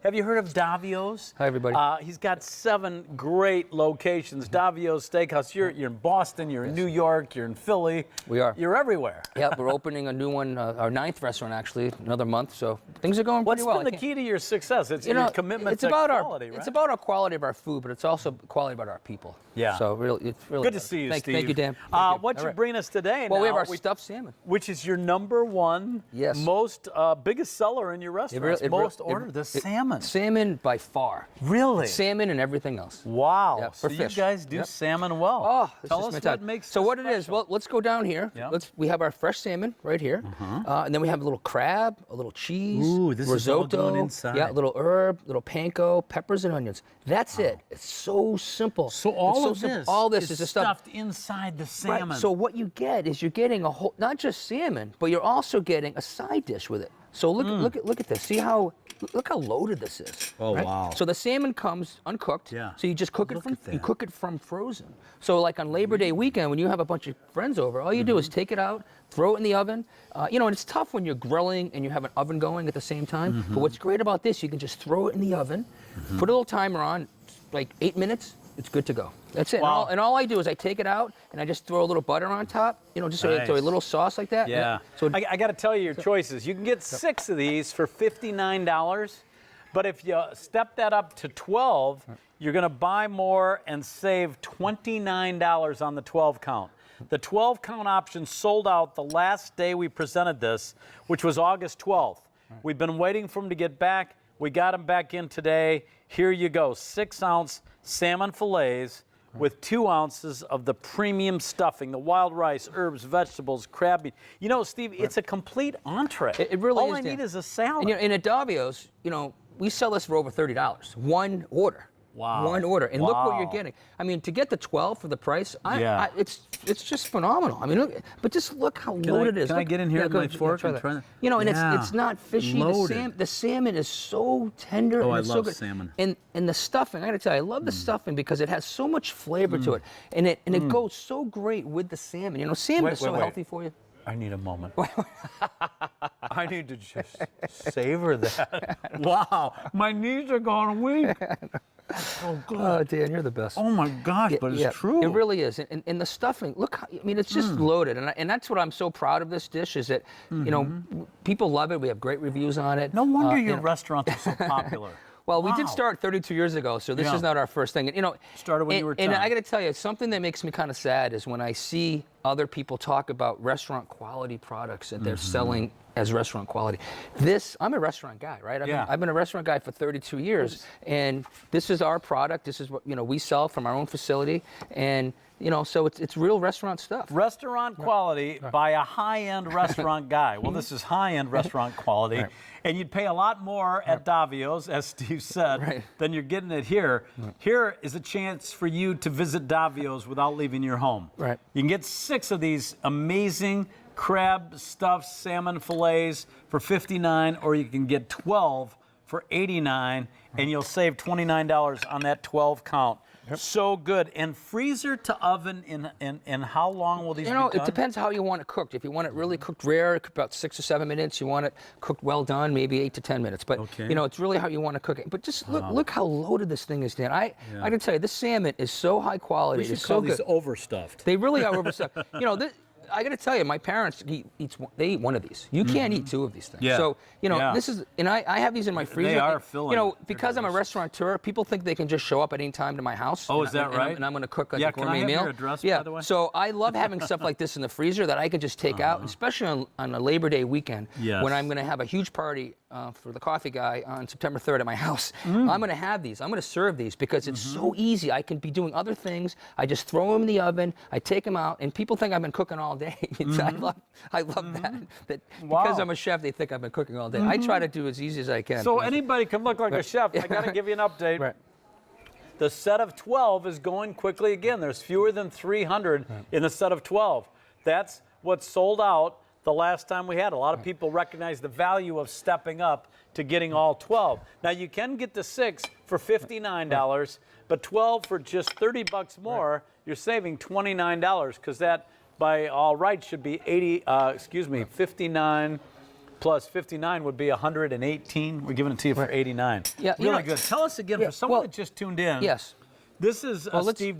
Have you heard of Davios? Hi, everybody. He's got 7 great locations. Davios Steakhouse. You're in Boston, you're in New York, you're in Philly. We are. You're everywhere. Yeah, we're opening a new one, our 9th restaurant actually, another month. So things are going pretty well. What's been the key to your success? It's your commitment to quality, right? It's about our quality of our food, but it's also quality about our people. Yeah. So it's really good to see you, Steve. Thank you, Dan. What you bring us today? Well, now, we have our stuffed salmon, which is your #1 most biggest seller in your restaurant. Most ordered, the salmon. Salmon by far. Really? Salmon and everything else. Wow. Yep, so you guys do salmon well. Oh, Tell us what makes So what special. it is, well, let's go down here. Yep. We have our fresh salmon right here. And then we have a little crab, a little cheese, Ooh, this risotto, is all going inside. yeah, a little herb, little panko, peppers and onions. That's it. It's so simple. So all all this is is the stuff stuffed inside the salmon. Right. So what you get is you're getting a whole, not just salmon, but you're also getting a side dish with it. So look at this. See look how loaded this is. Oh, right? wow. So the salmon comes uncooked. Yeah. So you just cook it from frozen. So like on Labor Day weekend when you have a bunch of friends over, all you do is take it out, throw it in the oven. And it's tough when you're grilling and you have an oven going at the same time. But what's great about this, you can just throw it in the oven, put a little timer on, like 8 minutes. It's good to go. That's it. Wow. And all I do is I take it out and I just throw a little butter on top, just so a little sauce like that. Yeah. So I got to tell you your choices. You can get 6 of these for $59, but if you step that up to 12, you're going to buy more and save $29 on the 12 count. The 12 count option sold out the last day we presented this, which was August 12th. We've been waiting for them to get back. We got them back in today. Here you go, 6-ounce salmon fillets with 2 ounces of the premium stuffing, the wild rice, herbs, vegetables, crab meat. Steve, it's a complete entree. It really All is. I need is a salad. And at Davios, we sell this for over $30. One order. Wow. One order. And look what you're getting. I mean, to get the 12 for the price, it's just phenomenal. I mean, but just look how loaded it is. Can I get in here with my fork and try that? And it's not fishy. The salmon is so tender. Oh, and I it's so love good. salmon. And the stuffing, I got to tell you, I love the stuffing because it has so much flavor to it. And it goes so great with the salmon. Salmon is so healthy for you. I need a moment. I need to just savor that. Wow, my knees are going weak. Oh, good. Oh, Dan, you're the best. Oh, my gosh, but it's true. It really is. And the stuffing, look, it's just loaded. And that's what I'm so proud of this dish is that, people love it. We have great reviews on it. No wonder your restaurants are so popular. Well, we did start 32 years ago, so this is not our first thing. Started when you were 10. And I got to tell you, something that makes me kind of sad is when I see other people talk about restaurant quality products that they're selling as restaurant quality. I'm a restaurant guy, right? I've been a restaurant guy for 32 years, and this is our product. This is what we sell from our own facility, and so it's real restaurant stuff. Restaurant quality by a high-end restaurant guy. Well, this is high-end restaurant quality, and you'd pay a lot more at Davios, as Steve said, than you're getting it here. Here is a chance for you to visit Davios without leaving your home. Right. You can get 6 of these amazing crab stuffed salmon fillets for $59, or you can get 12 for $89, and you'll save $29 on that 12 count. So good. And freezer to oven in how long will these be done? It depends how you want it cooked. If you want it really cooked rare, about 6 or 7 minutes. You want it cooked well done, maybe 8 to 10 minutes. But it's really how you want to cook it. But just look how loaded this thing is, Dan. I can tell you, this salmon is so high quality. We should call these overstuffed. They really are overstuffed. I got to tell you, my parents they eat one of these. You can't eat 2 of these things. Yeah. So this is, and I have these in my freezer. They are filling. Because I'm a restaurateur, people think they can just show up at any time to my house. Oh, is that right? And I'm going to cook a gourmet meal. Can I have your address, by the way? So I love having stuff like this in the freezer that I can just take out, especially on a Labor Day weekend when I'm going to have a huge party for the coffee guy on September 3rd at my house. I'm going to have these. I'm going to serve these because it's so easy. I can be doing other things. I just throw them in the oven. I take them out, and people think I've been cooking all day. I love that because I'm a chef, they think I've been cooking all day. I try to do as easy as I can. So anybody can look like a chef. I got to give you an update. Right. The set of 12 is going quickly again. There's fewer than 300 in the set of 12. That's what sold out the last time we had. A lot of people recognize the value of stepping up to getting all 12. Now you can get the 6 for $59, but 12 for just $30 more. You're saving $29 because that, by all rights, should be 59 plus 59 would be 118. We're giving it to you for 89. Yeah, really good. Tell us again, for someone that just tuned in. Yes. This is Steve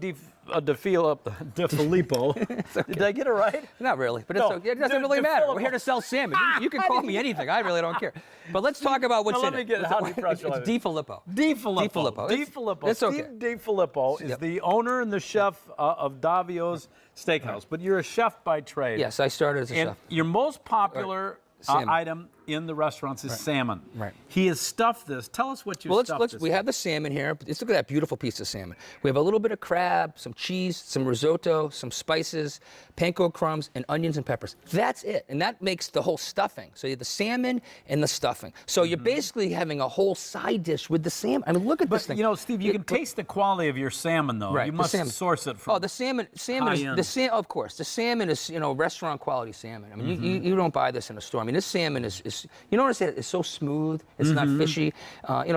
DeFilippo. Okay. Did I get it right? Not really, but it doesn't really matter. We're here to sell salmon. You can call me anything. I really don't care. But let's talk about what's in it. How do you pronounce it? It's DeFilippo. DeFilippo. It's okay. Steve DeFilippo is the owner and the chef of Davios Steakhouse, but you're a chef by trade. Yes, I started as a chef. Your most popular item in the restaurants is salmon. Right. He has stuffed this. Tell us what you stuffed this. We have the salmon here. Let's look at that beautiful piece of salmon. We have a little bit of crab, some cheese, some risotto, some spices, panko crumbs, and onions and peppers. That's it. And that makes the whole stuffing. So you have the salmon and the stuffing. So you're basically having a whole side dish with the salmon. I mean, look at this thing. You know, Steve, you can taste the quality of your salmon, though. Right, you must source it from. Oh, the salmon is of course. The salmon is, restaurant quality salmon. I mean, you don't buy this in a store. I mean, this salmon is notice that it's so smooth. It's not fishy.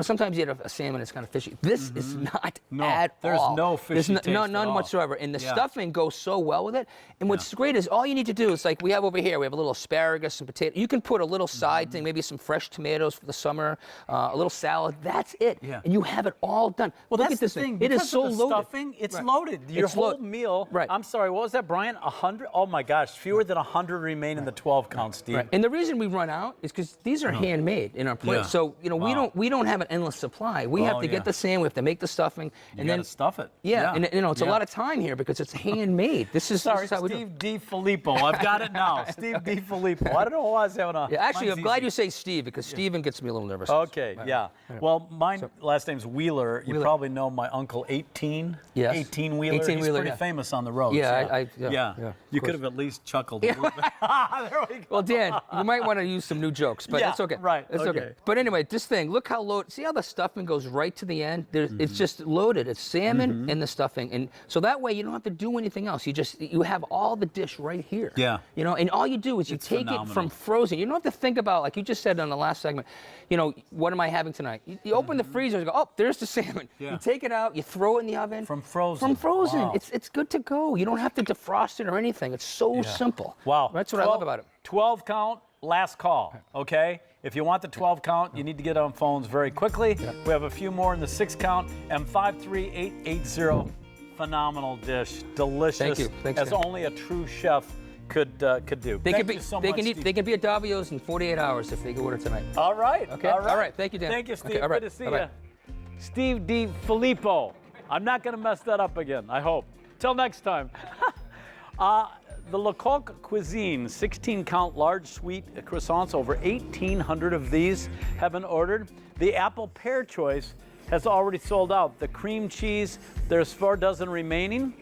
Sometimes you have a salmon that's kind of fishy. This is not at all. There's no fishy taste none whatsoever. And the stuffing goes so well with it. And what's great is all you need to do is like we have over here. We have a little asparagus, some potato. You can put a little side thing, maybe some fresh tomatoes for the summer, a little salad. That's it. Yeah. And you have it all done. Well, look that's at this the thing. It is so of the loaded. Stuffing, it's loaded. Your whole meal. Right. I'm sorry. What was that, Brian? 100? Oh my gosh! Fewer than 100 remain in the 12 count, Steve. Right. And the reason we run out is because these are handmade in our place. Yeah. So we don't have an endless supply. We have to get the salmon. We have to make the stuffing, and then stuff it. Yeah. And it's a lot of time here because it's handmade. This is sorry, how Steve DeFilippo. I've got it now. Steve DeFilippo. I don't know why I was having a. Yeah, actually, I'm glad you say Steve because Steven gets me a little nervous. Okay. Yeah. Well, my last name's Wheeler. You probably know my uncle 18. Yes. 18 Wheeler. 18 He's Wheeler, pretty famous on the road. Yeah. You could have at least chuckled a little bit. There we go. Well, Dan, you might want to use some new jokes, but it's okay. Right. It's okay. But anyway, this thing, look how loaded. See how the stuffing goes right to the end? It's just loaded. It's salmon and the stuffing, and so that way you don't have to do anything else. You have all the dish right here. Yeah. And all you do is you take it from frozen. You don't have to think about, like you just said on the last segment, what am I having tonight? You open the freezer and go, oh, there's the salmon. Yeah. You take it out, you throw it in the oven. From frozen. From frozen. Wow. It's good to go. You don't have to defrost it or anything. It's so simple. Wow. That's what I love about it. 12 count, last call, okay? If you want the 12 count, you need to get on phones very quickly. Yeah. We have a few more in the 6 count, and 53880. Phenomenal dish, delicious. Thank you. Thanks, as only a true chef could do. Thank you so much, Steve. They can be at Davios in 48 hours if they can order tonight. All right. Okay. All right. Thank you, Dan. Thank you, Steve. Okay, Good to see you. Steve DeFilippo. I'm not going to mess that up again, I hope. Till next time. The Le Coq Cuisine 16-count large sweet croissants, over 1,800 of these have been ordered. The apple pear choice has already sold out. The cream cheese, there's 4 dozen remaining,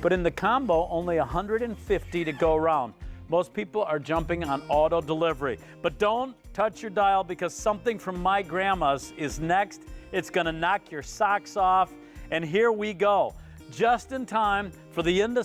but in the combo, only 150 to go around. Most people are jumping on auto delivery. But don't touch your dial because something from my grandma's is next. It's gonna knock your socks off, and here we go. Just in time for the end of